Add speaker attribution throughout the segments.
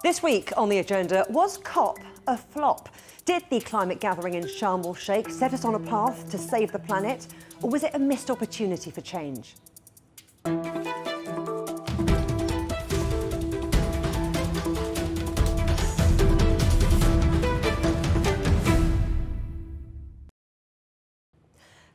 Speaker 1: This week on the agenda, was COP a flop? Did the climate gathering in Sharm-el-Sheikh set us on a path to save the planet, or was it a missed opportunity for change?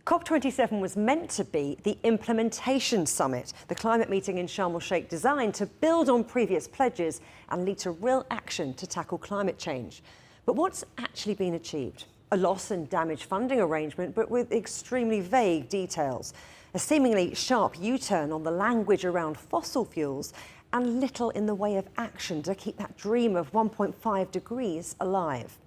Speaker 1: COP27 was meant to be the implementation summit, the climate meeting in Sharm-el-Sheikh designed to build on previous pledges and lead to real action to tackle climate change. But what's actually been achieved? A loss and damage funding arrangement, but with extremely vague details. A seemingly sharp U-turn on the language around fossil fuels, and little in the way of action to keep that dream of 1.5 degrees alive.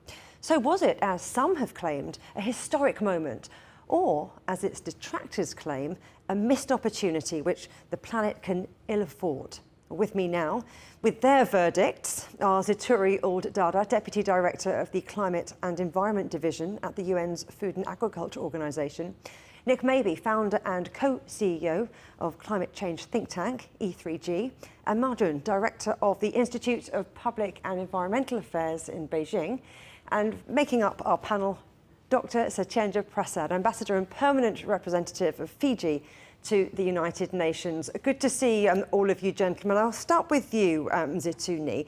Speaker 1: So was it, as some have claimed, a historic moment? Or, as its detractors claim, a missed opportunity which the planet can ill afford? With me now, with their verdicts, are Zitouni Ould-Dada, Deputy Director of the Climate and Environment Division at the UN's Food and Agriculture Organization, Nick Mabey, founder and co-CEO of climate change think tank E3G, and Ma Jun, Director of the Institute of Public and Environmental Affairs in Beijing, and making up our panel, Dr. Satyenda Prasad, Ambassador and Permanent Representative of Fiji to the United Nations. Good to see all of you gentlemen. I'll start with you, Zitouni.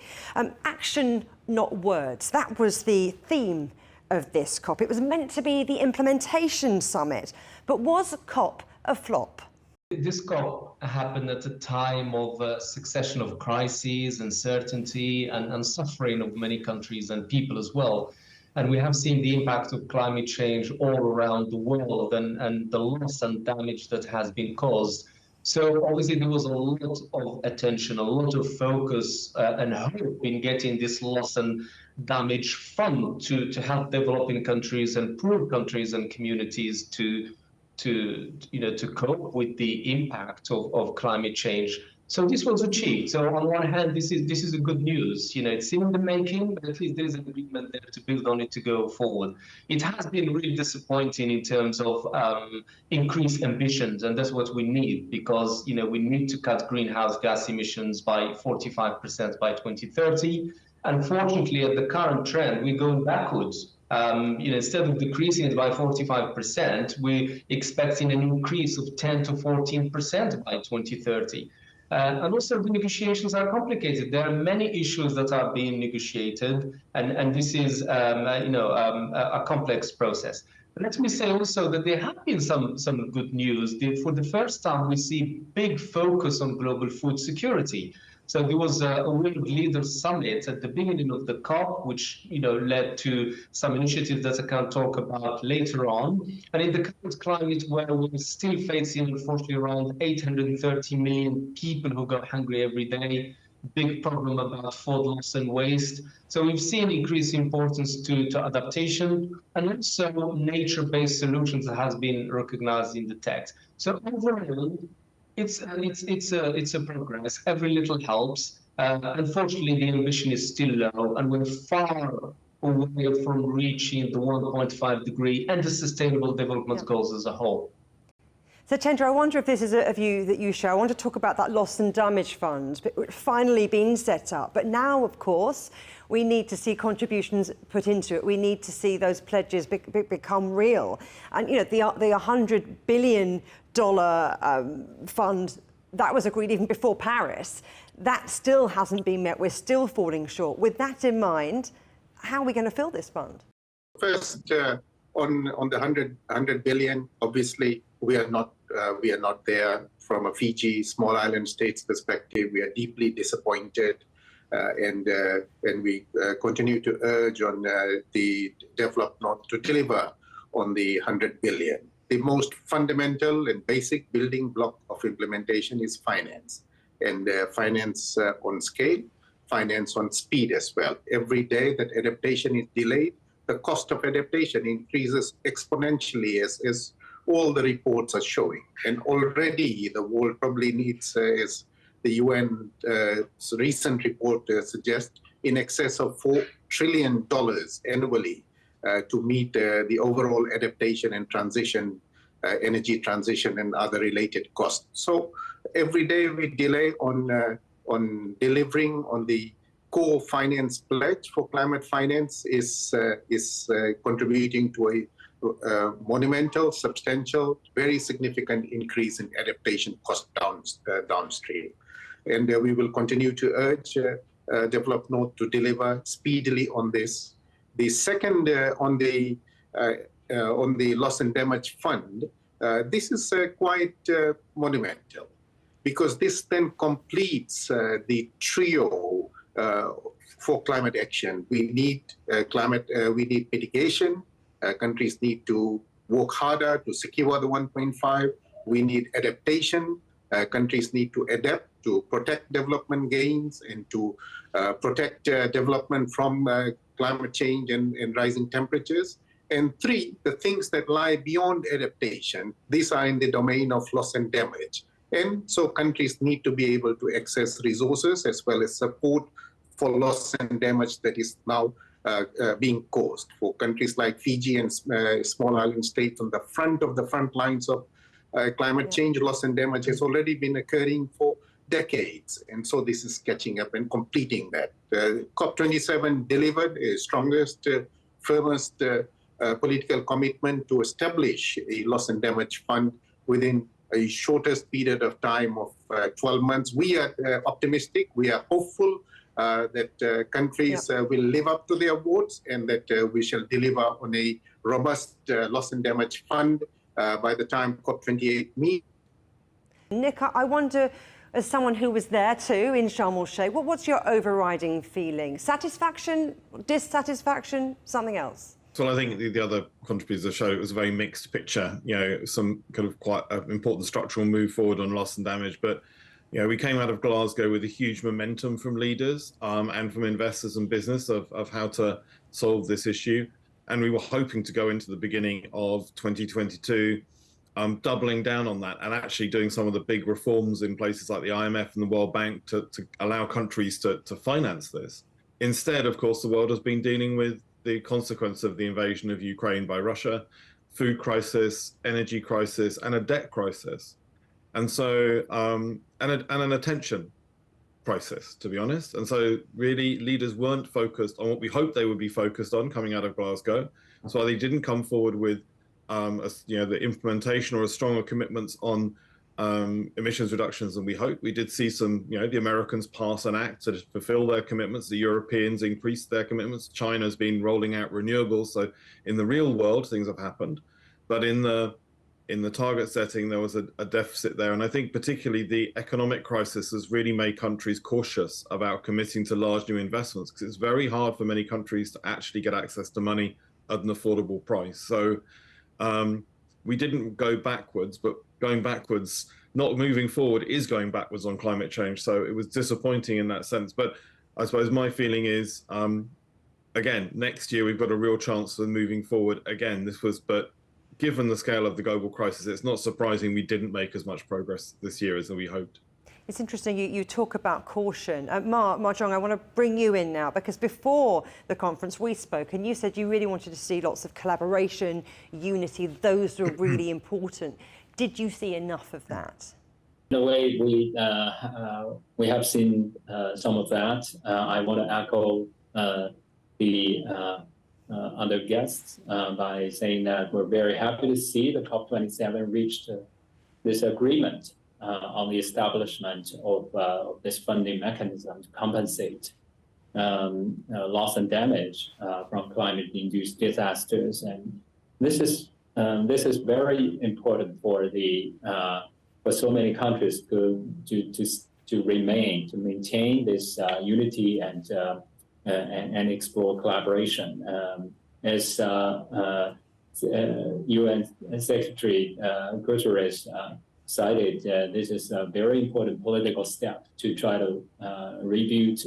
Speaker 1: Action, not words. That was the theme of this COP. It was meant to be the implementation summit. But was COP a flop?
Speaker 2: This COP happened at a time of a succession of crises, uncertainty, and suffering of many countries and people as well. And we have seen the impact of climate change all around the world and the loss and damage that has been caused. So obviously there was a lot of attention, a lot of focus and hope in getting this loss and damage fund to help developing countries and poor countries and communities to cope with the impact of climate change. So this was achieved. So on one hand, this is a good news. It's in the making, but at least there is an agreement there to build on it to go forward. It has been really disappointing in terms of increased ambitions, and that's what we need, because we need to cut greenhouse gas emissions by 45% by 2030. Unfortunately, at the current trend, we're going backwards. Instead of decreasing it by 45%, we're expecting an increase of 10 to 14% by 2030. And also the negotiations are complicated. There are many issues that are being negotiated, and this is a complex process. But let me say also that there have been some good news. For the first time, we see big focus on global food security. So there was a World Leaders Summit at the beginning of the COP, which led to some initiatives that I can talk about later on. And in the current climate, where we're still facing, unfortunately, around 830 million people who go hungry every day, big problem about food loss and waste. So we've seen increased importance to adaptation, and also nature-based solutions that has been recognized in the text. So overall, it's a progress. Every little helps. Unfortunately, the ambition is still low, and we're far away from reaching the 1.5 degree and the Sustainable Development Goals as a whole.
Speaker 1: Satyenda, I wonder if this is a view that you share. I want to talk about that loss and damage fund, but finally being set up. But now, of course, we need to see contributions put into it. We need to see those pledges become real. And the $100 billion fund that was agreed even before Paris, that still hasn't been met. We're still falling short. With that in mind, how are we going to fill this fund?
Speaker 3: First, on the 100 billion, obviously we are not there. From a Fiji small island state's perspective, we are deeply disappointed, and we continue to urge on the development to deliver on the 100 billion. The most fundamental and basic building block of implementation is finance, and finance on scale, finance on speed as well. Every day that adaptation is delayed, the cost of adaptation increases exponentially, as all the reports are showing. And already the world probably needs, as the UN recent report suggests, in excess of $4 trillion annually to meet the overall adaptation and transition, energy transition and other related costs. So every day we delay on delivering on the core finance pledge for climate finance is contributing to a monumental, substantial, very significant increase in adaptation cost downstream. And we will continue to urge developed North to deliver speedily on this. The second, on the loss and damage fund, this is quite monumental, because this then completes the trio for climate action. We need we need mitigation. Countries need to work harder to secure the 1.5. We need adaptation. Countries need to adapt to protect development gains and to protect development from climate change and rising temperatures. And three, the things that lie beyond adaptation, these are in the domain of loss and damage. And so countries need to be able to access resources as well as support for loss and damage that is now being caused. For countries like Fiji and small island states on the front lines of climate change, loss and damage has already been occurring for decades. And so this is catching up and completing that. COP27 delivered a strongest, firmest political commitment to establish a loss and damage fund within a shortest period of time of 12 months. We are optimistic, we are hopeful that countries will live up to their words, and that we shall deliver on a robust loss and damage fund by the time COP28 meets.
Speaker 1: Nick, I wonder, as someone who was there too in Sharm-el-Sheikh, what's your overriding feeling? Satisfaction, dissatisfaction, something else?
Speaker 4: So I think the other contributors of the show, it was a very mixed picture. You know, some kind of quite important structural move forward on loss and damage, but you know, we came out of Glasgow with a huge momentum from leaders and from investors and business of how to solve this issue. And we were hoping to go into the beginning of 2022 doubling down on that and actually doing some of the big reforms in places like the IMF and the World Bank to allow countries to finance this. Instead, of course, the world has been dealing with the consequence of the invasion of Ukraine by Russia, food crisis, energy crisis, and a debt crisis. And so, and an attention crisis, to be honest. And so really leaders weren't focused on what we hoped they would be focused on coming out of Glasgow. So they didn't come forward with the implementation or a stronger commitments on emissions reductions than we hoped. We did see some, the Americans pass an act to fulfill their commitments. The Europeans increased their commitments. China's been rolling out renewables. So in the real world, things have happened. But in the target setting, there was a deficit there. And I think particularly the economic crisis has really made countries cautious about committing to large new investments, because it's very hard for many countries to actually get access to money at an affordable price. So we didn't go backwards, but going backwards, not moving forward, is going backwards on climate change. So it was disappointing in that sense. But I suppose my feeling is, again, next year we've got a real chance of moving forward. Again, but given the scale of the global crisis, it's not surprising we didn't make as much progress this year as we hoped.
Speaker 1: It's interesting you talk about caution. Ma Jun, I want to bring you in now, because before the conference we spoke and you said you really wanted to see lots of collaboration, unity, those were really important. Did you see enough of that?
Speaker 5: In a way, we have seen some of that. I want to echo the other guests by saying that we're very happy to see the COP27 reached this agreement on the establishment of this funding mechanism to compensate loss and damage from climate-induced disasters. And this is very important for so many countries to maintain this unity and explore collaboration. As UN Secretary Guterres cited, this is a very important political step to try to rebuild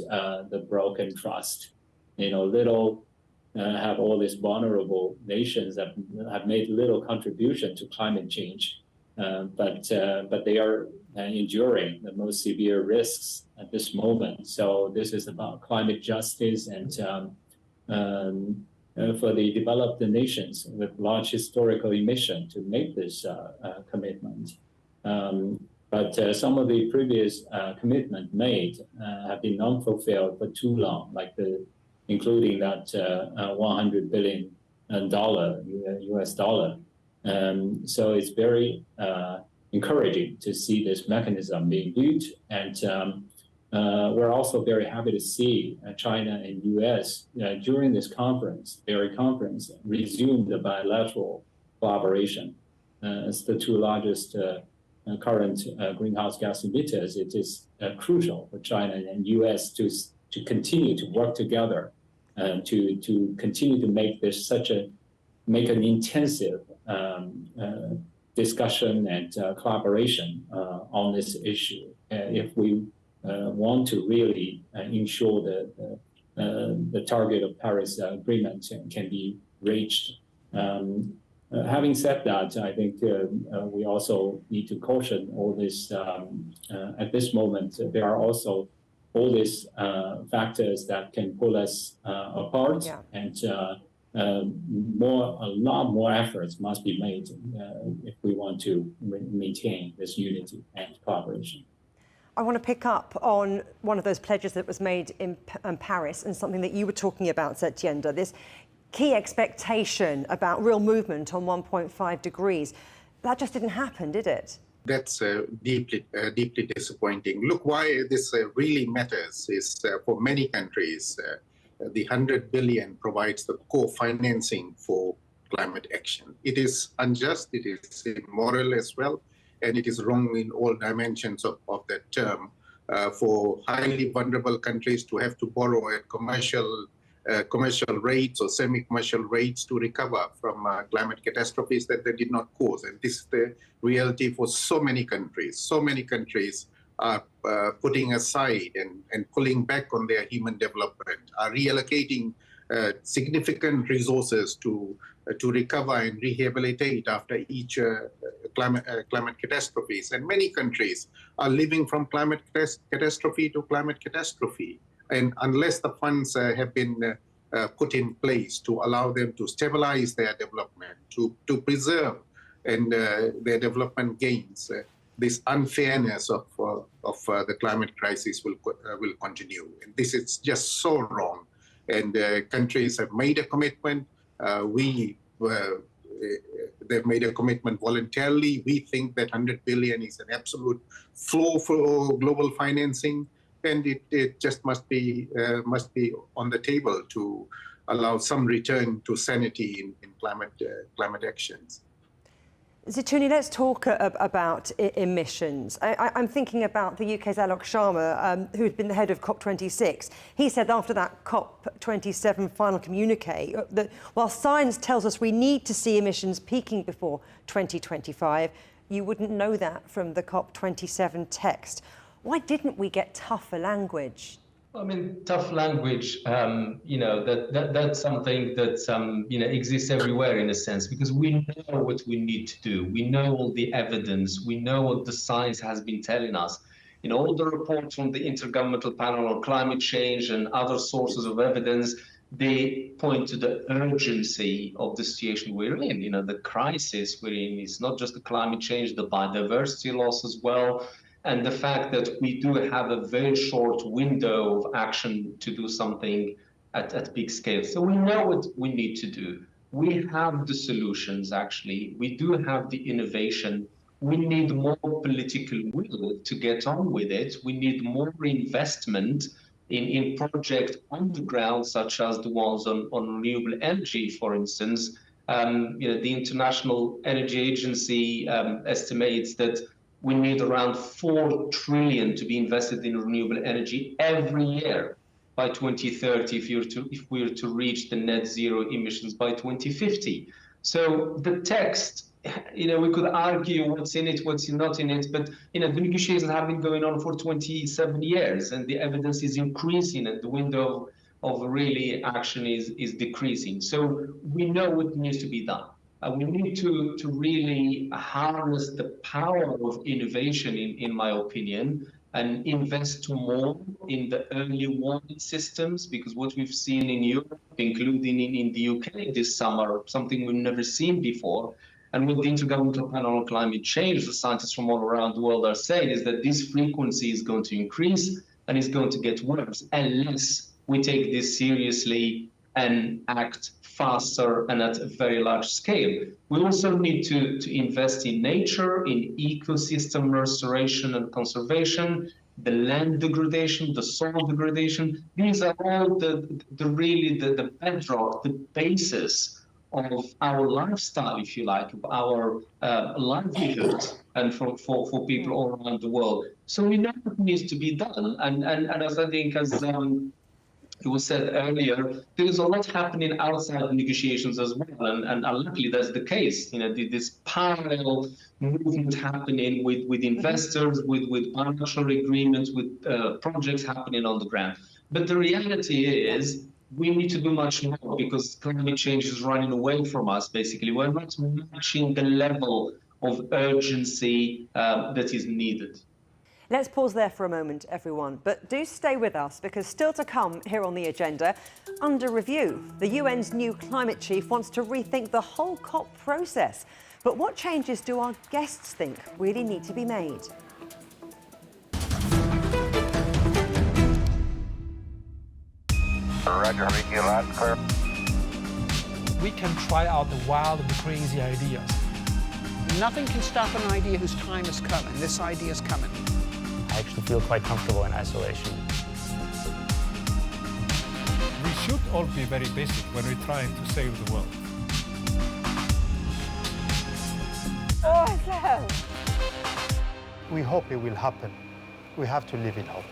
Speaker 5: the broken trust. Have all these vulnerable nations that have made little contribution to climate change, but they are enduring the most severe risks at this moment. So this is about climate justice and for the developed nations with large historical emission to make this commitment. But some of the previous commitments made have been non-fulfilled for too long, like including that $100 billion US dollar. So it's very encouraging to see this mechanism being built. And we're also very happy to see China and US during this conference, resume the bilateral collaboration. As the two largest current greenhouse gas emitters, it is crucial for China and US to continue to work together to continue to make this make an intensive discussion and collaboration on this issue. If we want to really ensure that the target of Paris Agreement can be reached. Having said that, I think we also need to caution all this. At this moment, there are also all these factors that can pull us apart, and a lot more efforts must be made if we want to maintain this unity and cooperation.
Speaker 1: I want to pick up on one of those pledges that was made in Paris, and something that you were talking about, Satyenda, this key expectation about real movement on 1.5 degrees. That just didn't happen, did it?
Speaker 3: That's deeply disappointing. Look, why this really matters is for many countries, the 100 billion provides the co-financing for climate action. It is unjust, it is immoral as well, and it is wrong in all dimensions of that term for highly vulnerable countries to have to borrow at commercial rates or semi-commercial rates to recover from climate catastrophes that they did not cause. And this is the reality for so many countries. So many countries are putting aside and pulling back on their human development, are reallocating significant resources to recover and rehabilitate after each climate catastrophes. And many countries are living from climate catastrophe to climate catastrophe. And unless the funds have been put in place to allow them to stabilize their development, to preserve and their development gains, this unfairness of the climate crisis will continue. And this is just so wrong. And countries have made a commitment. They've made a commitment voluntarily. We think that 100 billion is an absolute floor for global financing, and it just must be on the table to allow some return to sanity in climate actions.
Speaker 1: Zitouni, let's talk about emissions. I'm thinking about the UK's Alok Sharma, who had been the head of COP26. He said after that COP27 final communique that while science tells us we need to see emissions peaking before 2025, you wouldn't know that from the COP27 text. Why didn't we get tougher language?
Speaker 2: I mean, tough language, that's something that, exists everywhere in a sense, because we know what we need to do. We know all the evidence. We know what the science has been telling us. All the reports from the Intergovernmental Panel on Climate Change and other sources of evidence, they point to the urgency of the situation we're in. The crisis we're in is not just the climate change, the biodiversity loss as well. And the fact that we do have a very short window of action to do something at big scale. So we know what we need to do. We have the solutions, actually. We do have the innovation. We need more political will to get on with it. We need more investment in projects on the ground, such as the ones on renewable energy, for instance. The International Energy Agency estimates that we need around 4 trillion to be invested in renewable energy every year by 2030 if we are to reach the net zero emissions by 2050. So the text, we could argue what's in it, what's not in it, but the negotiations have been going on for 27 years, and the evidence is increasing, and the window of really action is decreasing. So we know what needs to be done. We need to really harness the power of innovation, in my opinion, and invest more in the early warning systems, because what we've seen in Europe, including in the UK this summer, something we've never seen before, And what the Intergovernmental Panel on Climate Change, the scientists from all around the world are saying is that this frequency is going to increase and is going to get worse unless we take this seriously and act faster and at a very large scale. We also need to invest in nature, in ecosystem restoration and conservation, the land degradation, the soil degradation. These are all the bedrock, the basis of our lifestyle, if you like, of our livelihood, and for people all around the world. So we know what needs to be done, and as I think, as it was said earlier, there is a lot happening outside the negotiations as well, and luckily that's the case. This parallel movement happening with investors, with bilateral agreements, with projects happening on the ground. But the reality is, we need to do much more because climate change is running away from us, basically. We're not matching the level of urgency that is needed.
Speaker 1: Let's pause there for a moment, everyone, but do stay with us because still to come here on the agenda, under review, the UN's new climate chief wants to rethink the whole COP process. But what changes do our guests think really need to be made?
Speaker 6: Roger, repeat loud and clear.
Speaker 7: We can try out the wild and crazy ideas.
Speaker 8: Nothing can stop an idea whose time is coming. This idea is coming.
Speaker 9: I actually feel quite comfortable in isolation.
Speaker 7: We should all be very basic when we're trying to save the world.
Speaker 1: Awesome!
Speaker 10: We hope it will happen. We have to live in hope.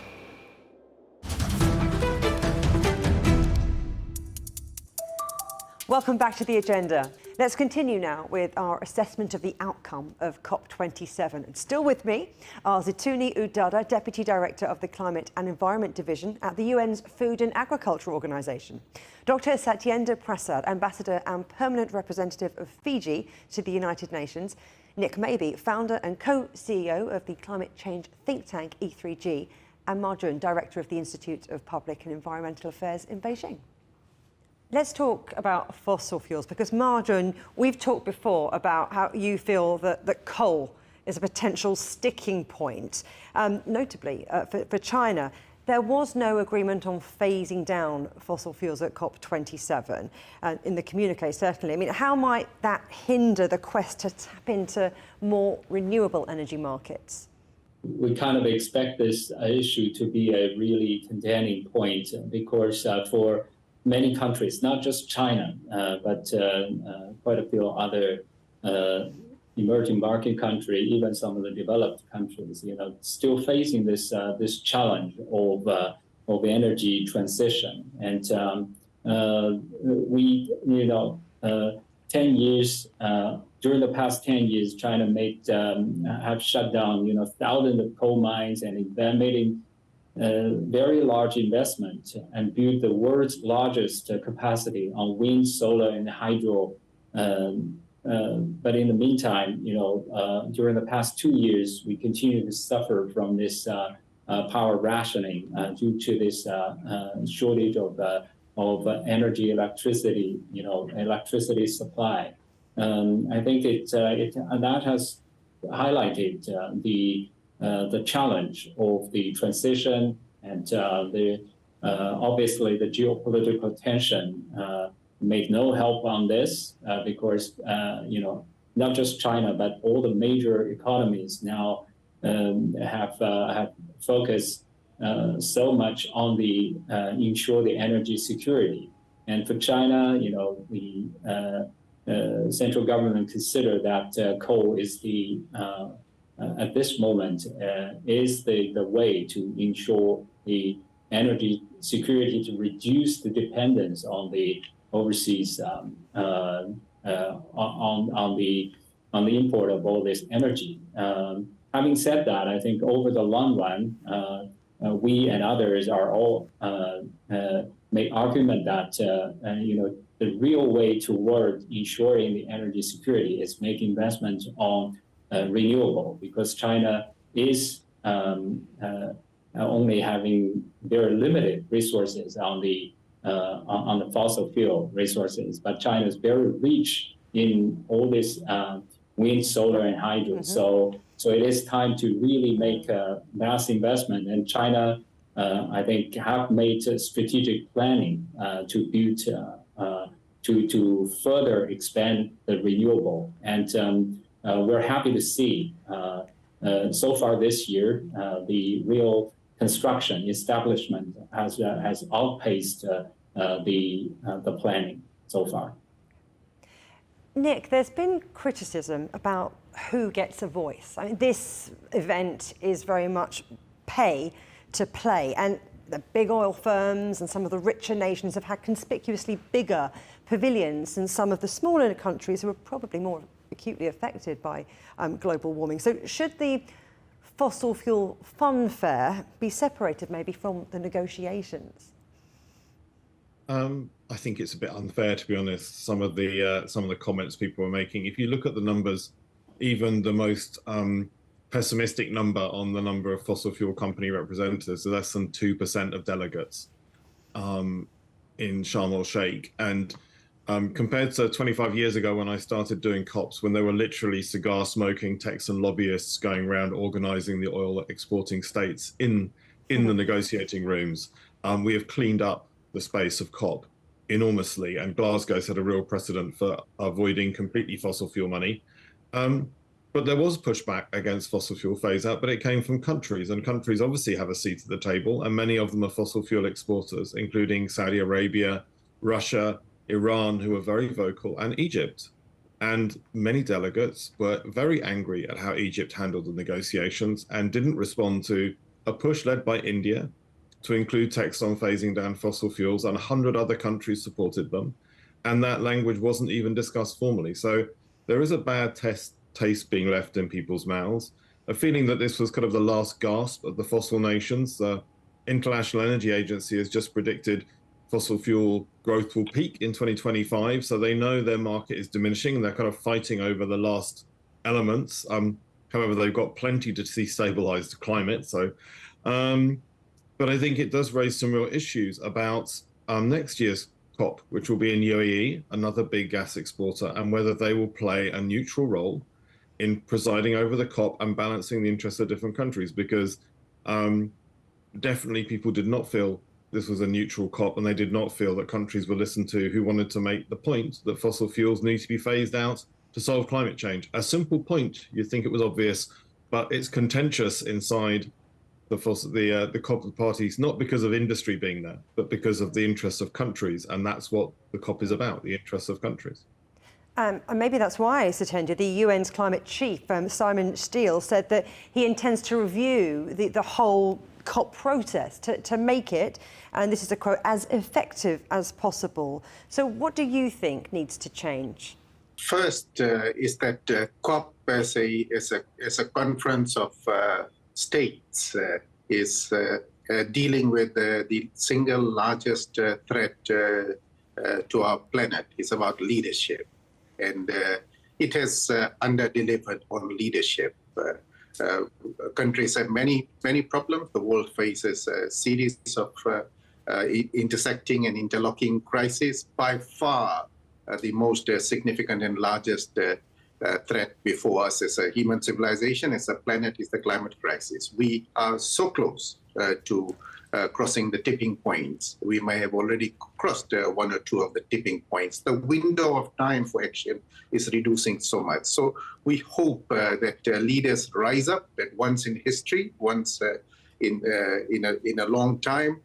Speaker 1: Welcome back to the agenda. Let's continue now with our assessment of the outcome of COP27. And still with me are Zitouni Ould-Dada, Deputy Director of the Climate and Environment Division at the UN's Food and Agriculture Organization, Dr. Satyenda Prasad, Ambassador and Permanent Representative of Fiji to the United Nations, Nick Mabey, founder and co-CEO of the climate change think tank E3G, and Ma Jun, Director of the Institute of Public and Environmental Affairs in Beijing. Let's talk about fossil fuels, because Ma Jun, we've talked before about how you feel that coal is a potential sticking point. Notably, for China, there was no agreement on phasing down fossil fuels at COP27, in the communique certainly. I mean, how might that hinder the quest to tap into more renewable energy markets?
Speaker 5: We kind of expect this issue to be a really contending point because for many countries, not just China, but quite a few other emerging market countries, even some of the developed countries, still facing this challenge of energy transition. And we, 10 years during the past 10 years, China have shut down thousands of coal mines and made very large investment and built the world's largest capacity on wind, solar, and hydro. But in the meantime, during the past 2 years, we continue to suffer from this power rationing due to this shortage of electricity supply. I think that has highlighted the challenge of the transition and obviously the geopolitical tension made no help on this because not just China but all the major economies now have focused so much on the ensure the energy security. And for China, the central government consider that coal is the at this moment is the way to ensure the energy security, to reduce the dependence on the overseas on the import of all this energy. Having said that, I think over the long run, we and others are all make argument that the real way toward ensuring the energy security is making investments on renewable, because China is only having very limited resources on the fossil fuel resources, but China is very rich in all this wind, solar, and hydro. So it is time to really make a mass investment. And China, I think, have made strategic planning to build, to further expand the renewable. And we're happy to see so far this year, the real construction establishment has outpaced the planning so far.
Speaker 1: Nick, there's been criticism about who gets a voice. I mean, this event is very much pay to play, and the big oil firms and some of the richer nations have had conspicuously bigger pavilions than some of the smaller countries who are probably more acutely affected by global warming. So should the fossil fuel funfair be separated maybe from the negotiations?
Speaker 4: I think it's a bit unfair, to be honest, some of the comments people are making. If you look at the numbers, even the most pessimistic number on the number of fossil fuel company representatives, less than 2% of delegates in Sharm-el-Sheikh. And compared to 25 years ago when I started doing COPs, when there were literally cigar-smoking Texan lobbyists going around organizing the oil exporting states in the negotiating rooms, we have cleaned up the space of COP enormously, and Glasgow set a real precedent for avoiding completely fossil fuel money. But there was pushback against fossil fuel phase out, but it came from countries, and countries obviously have a seat at the table, and many of them are fossil fuel exporters, including Saudi Arabia, Russia, Iran, who are very vocal, and Egypt. And many delegates were very angry at how Egypt handled the negotiations and didn't respond to a push led by India to include text on phasing down fossil fuels, and 100 other countries supported them. And that language wasn't even discussed formally. So there is a bad taste being left in people's mouths, a feeling that this was kind of the last gasp of the fossil nations. The International Energy Agency has just predicted fossil fuel growth will peak in 2025. So they know their market is diminishing, and they're kind of fighting over the last elements. However, they've got plenty to destabilize the climate. So, but I think it does raise some real issues about next year's COP, which will be in UAE, another big gas exporter, and whether they will play a neutral role in presiding over the COP and balancing the interests of different countries, because definitely people did not feel this was a neutral COP, and they did not feel that countries were listened to who wanted to make the point that fossil fuels need to be phased out to solve climate change. A simple point, you'd think it was obvious, but it's contentious inside the COP parties, not because of industry being there, but because of the interests of countries. And that's what the COP is about, the interests of countries.
Speaker 1: And maybe that's why, Satyenda, the UN's climate chief, Simon Steele, said that he intends to review the whole COP process to make it, and this is a quote, as effective as possible. So what do you think needs to change?
Speaker 3: First is that COP as a conference of states is dealing with the single largest threat to our planet. It's about leadership, and it has under-delivered on leadership. Countries have many problems. The world faces a series of intersecting and interlocking crises. By far, the most significant and largest threat before us as a human civilization, as a planet, is the climate crisis. We are so close to crossing the tipping points. We may have already crossed one or two of the tipping points. The window of time for action is reducing so much. So we hope that leaders rise up, that once in history, once in a long time,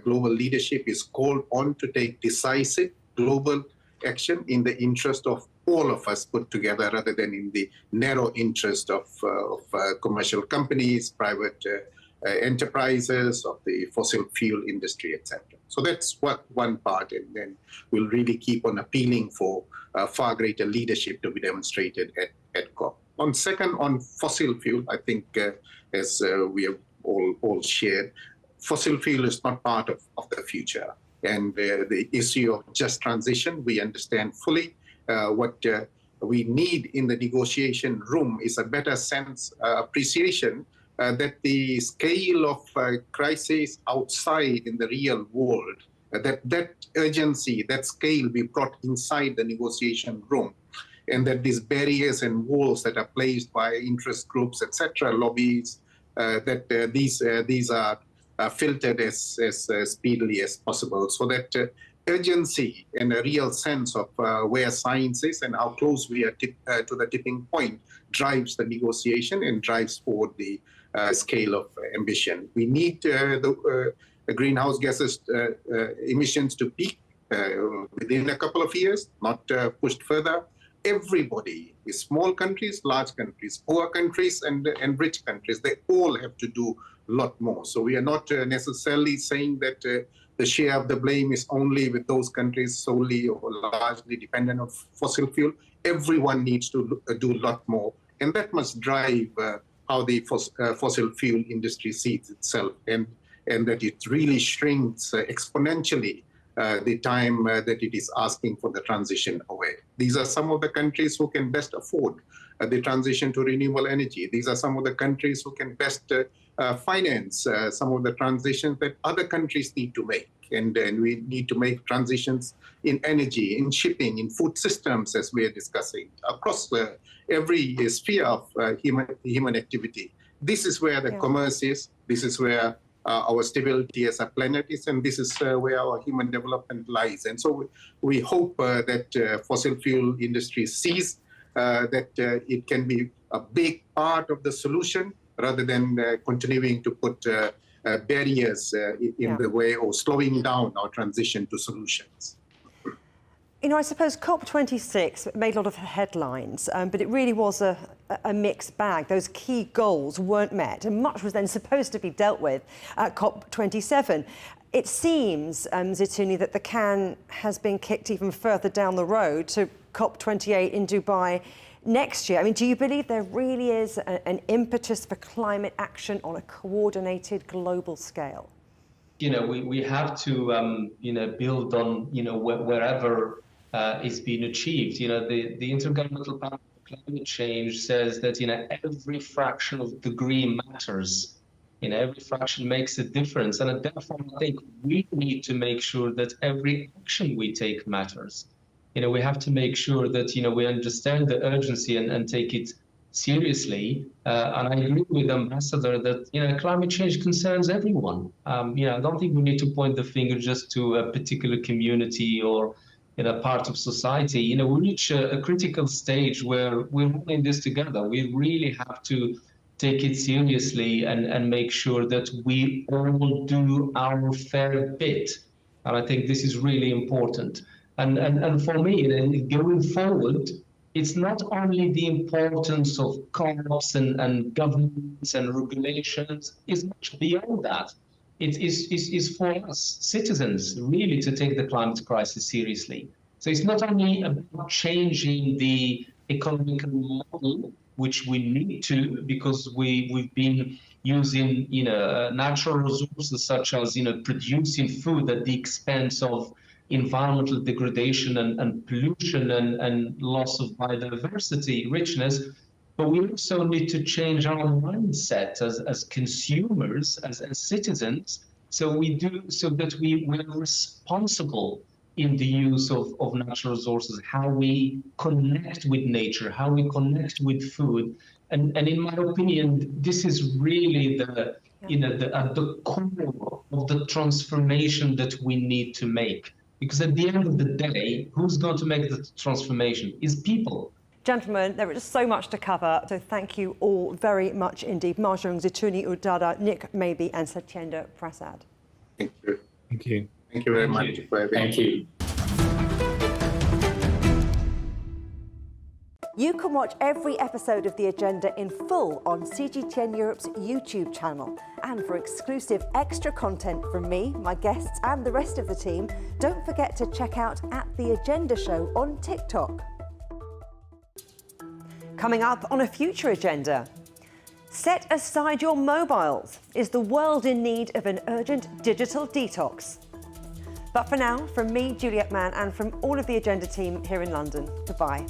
Speaker 3: global leadership is called on to take decisive global action in the interest of all of us put together, rather than in the narrow interest of commercial companies, private enterprises, of the fossil fuel industry, etc. So that's one part, and then we'll really keep on appealing for far greater leadership to be demonstrated at COP. On fossil fuel, I think as we have all shared, fossil fuel is not part of the future. And the issue of just transition, we understand fully. What we need in the negotiation room is a better appreciation that the scale of crisis outside in the real world, that urgency, that scale be brought inside the negotiation room. and that these barriers and walls that are placed by interest groups, etc., lobbies, these are filtered as speedily as possible, so that urgency and a real sense of where science is and how close we are to the tipping point drives the negotiation and drives forward the scale of ambition. We need the greenhouse gases emissions to peak within a couple of years, not pushed further. Everybody, small countries, large countries, poor countries, and rich countries, they all have to do a lot more. So we are not necessarily saying that the share of the blame is only with those countries solely or largely dependent on fossil fuel. Everyone needs to do a lot more. And that must drive how the fossil fuel industry sees itself, and that it really shrinks exponentially the time that it is asking for the transition away. These are some of the countries who can best afford the transition to renewable energy. These are some of the countries who can best finance some of the transitions that other countries need to make. And we need to make transitions in energy, in shipping, in food systems, as we are discussing, across every sphere of human activity. This is where the commerce is. This is where our stability as a planet is, and this is where our human development lies. And so we hope that fossil fuel industry sees that it can be a big part of the solution, rather than continuing to put barriers in the way or slowing down our transition to solutions.
Speaker 1: You know, I suppose COP26 made a lot of headlines, but it really was a mixed bag. Those key goals weren't met, and much was then supposed to be dealt with at COP27. It seems, Zitouni, that the can has been kicked even further down the road to COP28 in Dubai next year. I mean, do you believe there really is an impetus for climate action on a coordinated global scale?
Speaker 2: You know, we have to, build on, wherever is being achieved. You know, the Intergovernmental Panel on Climate Change says that, every fraction of degree matters. Every fraction makes a difference. And therefore, I think we need to make sure that every action we take matters. We have to make sure that, we understand the urgency and take it seriously. And I agree with the Ambassador that, climate change concerns everyone. I don't think we need to point the finger just to a particular community or part of society. We reach a critical stage where we're all in this together. We really have to take it seriously and make sure that we all do our fair bit. And I think this is really important. And for me, going forward, it's not only the importance of COPs and governments and regulations, it's much beyond that. It is for us citizens really to take the climate crisis seriously. So it's not only about changing the economic model, which we need to, because we've been using natural resources such as producing food at the expense of environmental degradation and pollution and loss of biodiversity richness. But we also need to change our mindset as consumers, as citizens, so that we are responsible in the use of natural resources, how we connect with nature, how we connect with food. And in my opinion, this is really at the core of the transformation that we need to make. Because at the end of the day, who's going to make the transformation is people.
Speaker 1: Gentlemen, there is so much to cover, so thank you all very much indeed. Ma Jun, Zitouni Ould-Dada, Nick Mabey and Satyenda Prasad.
Speaker 3: Thank you.
Speaker 4: Thank you.
Speaker 3: Thank you very much.
Speaker 5: Thank you.
Speaker 1: You can watch every episode of The Agenda in full on CGTN Europe's YouTube channel. And for exclusive extra content from me, my guests and the rest of the team, don't forget to check out The Agenda Show on TikTok. Coming up on a future agenda. Set aside your mobiles. Is the world in need of an urgent digital detox? But for now, from me, Juliet Mann, and from all of the Agenda team here in London, goodbye.